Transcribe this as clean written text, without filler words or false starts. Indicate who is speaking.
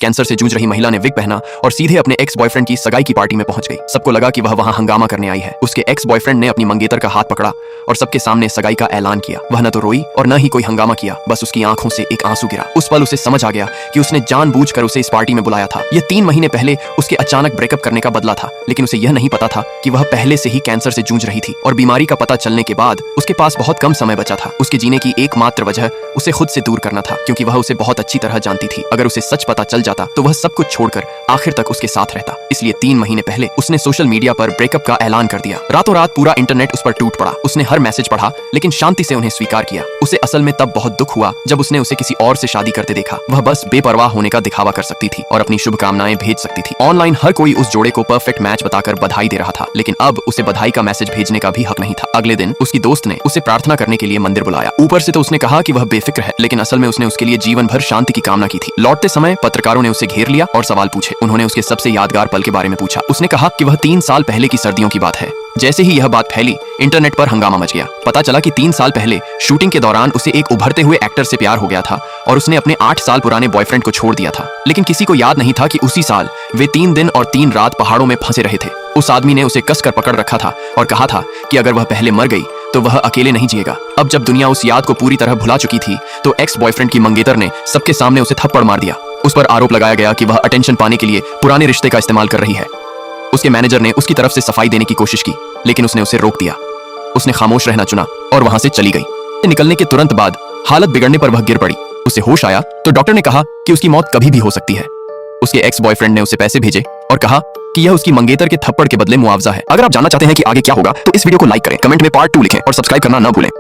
Speaker 1: Cancer से जूझ रही महिला ने विग पहना और सीधे अपने एक्स बॉयफ्रेंड की सगाई की पार्टी में पहुंच गई। सबको लगा कि वह वहां हंगामा करने आई है। उसके एक्स बॉयफ्रेंड ने अपनी मंगेतर का हाथ पकड़ा और सबके सामने सगाई का ऐलान किया। वह न तो रोई और न ही कोई हंगामा किया, बस उसकी आंखों से एक आंसू गिरा। उस पल उसे समझ आ गया कि उसने जानबूझकर उसे इस पार्टी में बुलाया था। यह 3 महीने पहले उसके अचानक ब्रेकअप करने का बदला था, लेकिन उसे यह नहीं पता था कि वह पहले से ही कैंसर से जूझ रही थी और बीमारी का पता चलने के बाद उसके पास बहुत कम समय बचा था। उसके जीने की एकमात्र वजह उसे खुद से दूर करना था, क्योंकि वह उसे बहुत अच्छी तरह जानती थी। अगर उसे सच पता चल जाता तो वह सब कुछ छोड़कर आखिर तक उसके साथ रहता। इसलिए 3 महीने पहले उसने सोशल मीडिया पर ब्रेकअप का ऐलान कर दिया। रातों रात पूरा इंटरनेट उस पर टूट पड़ा। उसने हर मैसेज पढ़ा, लेकिन शांति से उन्हें स्वीकार किया। उसे असल में तब बहुत दुख हुआ जब उसने उसे किसी और से शादी करते देखा। वह बस बेपरवाह होने का दिखावा कर सकती थी और अपनी शुभकामनाएं भेज सकती थी। ऑनलाइन हर कोई उस जोड़े को परफेक्ट मैच बताकर बधाई दे रहा था, लेकिन अब उसे बधाई का मैसेज भेजने का भी हक नहीं था। अगले दिन उसकी दोस्त ने उसे प्रार्थना करने के लिए मंदिर बुलाया। ऊपर से तो उसने कहा कि वह बेफिक्र है, लेकिन असल में उसने उसके लिए जीवन भर शांति की कामना की थी। लौटते समय पत्रकारों ने उसे घेर लिया और सवाल पूछे। उन्होंने उसके सबसे यादगार पल के बारे में पूछा। उसने कहा कि वह 3 साल पहले की सर्दियों की बात है। जैसे ही यह बात फैली, इंटरनेट पर हंगामा मच गया। पता चला कि 3 साल पहले शूटिंग के दौरान उसे एक उभरते हुए एक्टर से प्यार हो गया था और उसने अपने 8 साल पुराने बॉयफ्रेंड को छोड़ दिया था। लेकिन किसी को याद नहीं था कि उसी साल वे 3 दिन और 3 रात पहाड़ों में फंसे रहे थे। उस आदमी ने उसे कसकर पकड़ रखा था और कहा था कि अगर वह पहले मर गई तो वह अकेले नहीं जिएगा। अब जब दुनिया उस याद को पूरी तरह भुला चुकी थी, तो एक्स बॉयफ्रेंड की मंगेतर ने सबके सामने उसे थप्पड़ मार दिया। उस पर आरोप लगाया गया कि वह अटेंशन पाने के लिए पुराने रिश्ते का इस्तेमाल कर रही है। उसके मैनेजर ने उसकी तरफ से सफाई देने की कोशिश की, लेकिन उसने उसे रोक दिया। उसने खामोश रहना चुना और वहां से चली गई। निकलने के तुरंत बाद हालत बिगड़ने पर वह गिर पड़ी। उसे होश आया तो डॉक्टर ने कहा कि उसकी मौत कभी भी हो सकती है। उसके एक्स बॉयफ्रेंड ने उसे पैसे भेजे और कहा कि यह उसकी मंगेतर के थप्पड़ के बदले मुआवजा है। अगर आप जानना चाहते हैं कि आगे क्या होगा, तो इस वीडियो को लाइक करें, कमेंट में पार्ट 2 लिखें और सब्सक्राइब करना न भूलें।